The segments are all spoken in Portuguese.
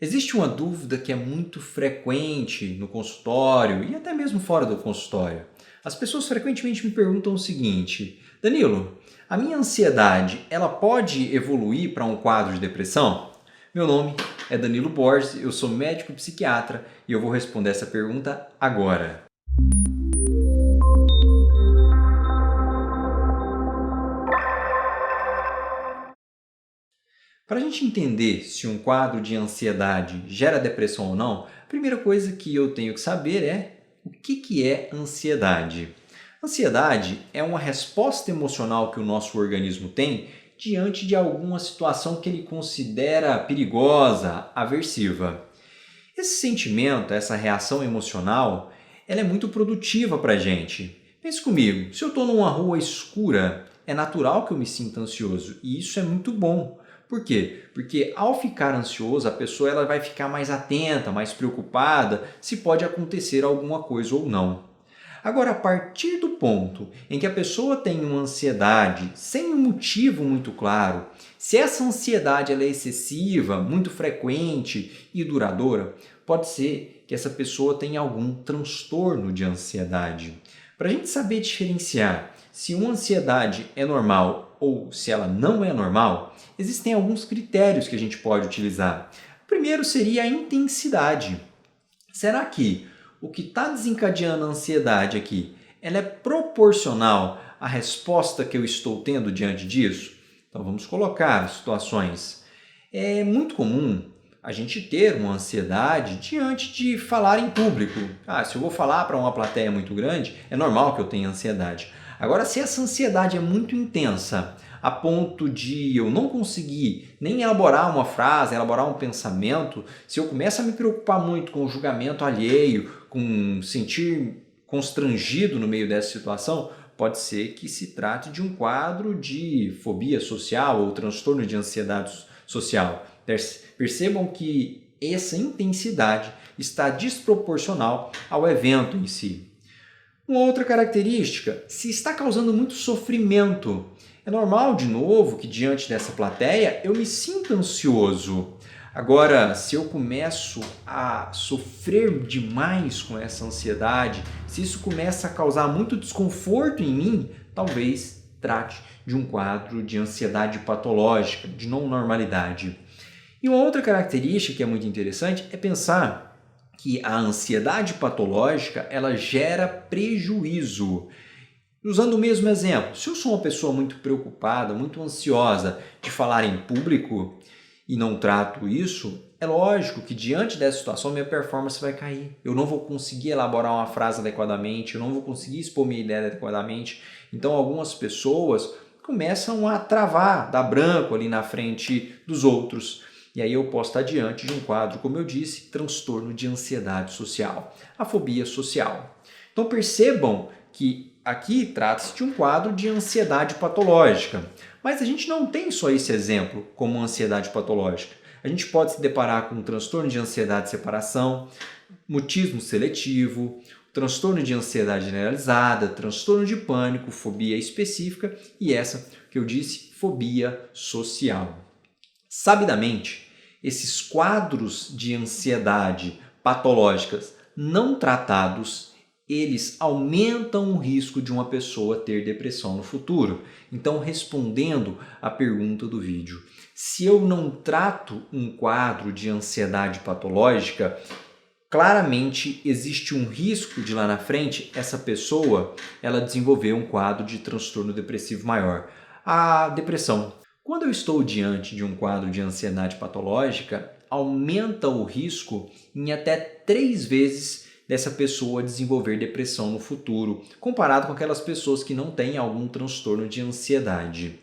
Existe uma dúvida que é muito frequente no consultório e até mesmo fora do consultório. As pessoas frequentemente me perguntam o seguinte: Danilo, a minha ansiedade, ela pode evoluir para um quadro de depressão? Meu nome é Danilo Borges, eu sou médico psiquiatra e eu vou responder essa pergunta agora. Para a gente entender se um quadro de ansiedade gera depressão ou não, a primeira coisa que eu tenho que saber é o que é ansiedade. Ansiedade é uma resposta emocional que o nosso organismo tem diante de alguma situação que ele considera perigosa, aversiva. Esse sentimento, essa reação emocional, ela é muito produtiva para a gente. Pense comigo, se eu estou numa rua escura, é natural que eu me sinta ansioso e isso é muito bom. Por quê? Porque ao ficar ansioso, a pessoa ela vai ficar mais atenta, mais preocupada se pode acontecer alguma coisa ou não. Agora, a partir do ponto em que a pessoa tem uma ansiedade sem um motivo muito claro, se essa ansiedade ela é excessiva, muito frequente e duradoura, pode ser que essa pessoa tenha algum transtorno de ansiedade. Para a gente saber diferenciar se uma ansiedade é normal ou se ela não é normal, existem alguns critérios que a gente pode utilizar. O primeiro seria a intensidade. Será que o que está desencadeando a ansiedade aqui, ela é proporcional à resposta que eu estou tendo diante disso? Então vamos colocar situações. É muito comum a gente ter uma ansiedade diante de falar em público. Se eu vou falar para uma plateia muito grande, é normal que eu tenha ansiedade. Agora, se essa ansiedade é muito intensa, a ponto de eu não conseguir nem elaborar uma frase, elaborar um pensamento, se eu começo a me preocupar muito com o julgamento alheio, com sentir constrangido no meio dessa situação, pode ser que se trate de um quadro de fobia social ou transtorno de ansiedade social. Percebam que essa intensidade está desproporcional ao evento em si. Uma outra característica, se está causando muito sofrimento. É normal, de novo, que diante dessa plateia eu me sinta ansioso. Agora, se eu começo a sofrer demais com essa ansiedade, se isso começa a causar muito desconforto em mim, talvez trate de um quadro de ansiedade patológica, de não normalidade. E uma outra característica que é muito interessante é pensar que a ansiedade patológica ela gera prejuízo. Usando o mesmo exemplo, se eu sou uma pessoa muito preocupada, muito ansiosa de falar em público e não trato isso, é lógico que diante dessa situação minha performance vai cair. Eu não vou conseguir elaborar uma frase adequadamente, eu não vou conseguir expor minha ideia adequadamente. Então algumas pessoas começam a travar, dar branco ali na frente dos outros. E aí eu posso estar diante de um quadro, como eu disse, transtorno de ansiedade social, a fobia social. Então percebam que aqui trata-se de um quadro de ansiedade patológica. Mas a gente não tem só esse exemplo como ansiedade patológica. A gente pode se deparar com um transtorno de ansiedade de separação, mutismo seletivo, transtorno de ansiedade generalizada, transtorno de pânico, fobia específica e essa que eu disse, fobia social. Sabidamente, esses quadros de ansiedade patológicas não tratados, eles aumentam o risco de uma pessoa ter depressão no futuro. Então, respondendo à pergunta do vídeo, se eu não trato um quadro de ansiedade patológica, claramente existe um risco de lá na frente essa pessoa ela desenvolver um quadro de transtorno depressivo maior. A depressão. Quando eu estou diante de um quadro de ansiedade patológica, aumenta o risco em até 3 vezes dessa pessoa desenvolver depressão no futuro, comparado com aquelas pessoas que não têm algum transtorno de ansiedade.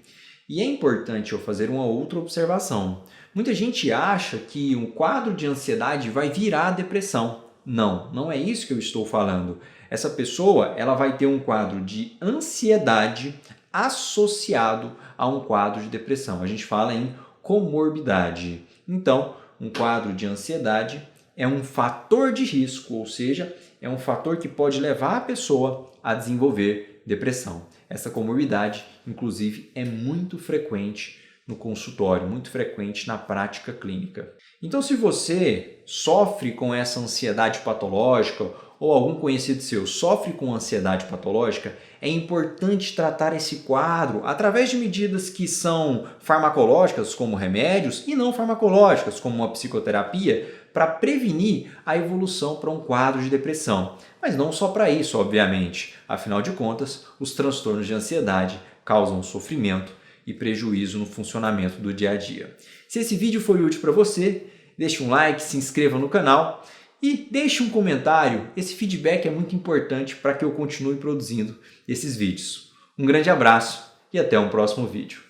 E é importante eu fazer uma outra observação. Muita gente acha que um quadro de ansiedade vai virar depressão. Não, não é isso que eu estou falando. Essa pessoa ela vai ter um quadro de ansiedade associado a um quadro de depressão. A gente fala em comorbidade. Então, um quadro de ansiedade é um fator de risco, ou seja, é um fator que pode levar a pessoa a desenvolver depressão. Essa comorbidade, inclusive, é muito frequente no consultório, muito frequente na prática clínica. Então, se você sofre com essa ansiedade patológica ou algum conhecido seu sofre com ansiedade patológica, é importante tratar esse quadro através de medidas que são farmacológicas, como remédios, e não farmacológicas, como uma psicoterapia, para prevenir a evolução para um quadro de depressão. Mas não só para isso, obviamente. Afinal de contas, os transtornos de ansiedade causam sofrimento e prejuízo no funcionamento do dia a dia. Se esse vídeo foi útil para você, deixe um like, se inscreva no canal e deixe um comentário. Esse feedback é muito importante para que eu continue produzindo esses vídeos. Um grande abraço e até um próximo vídeo.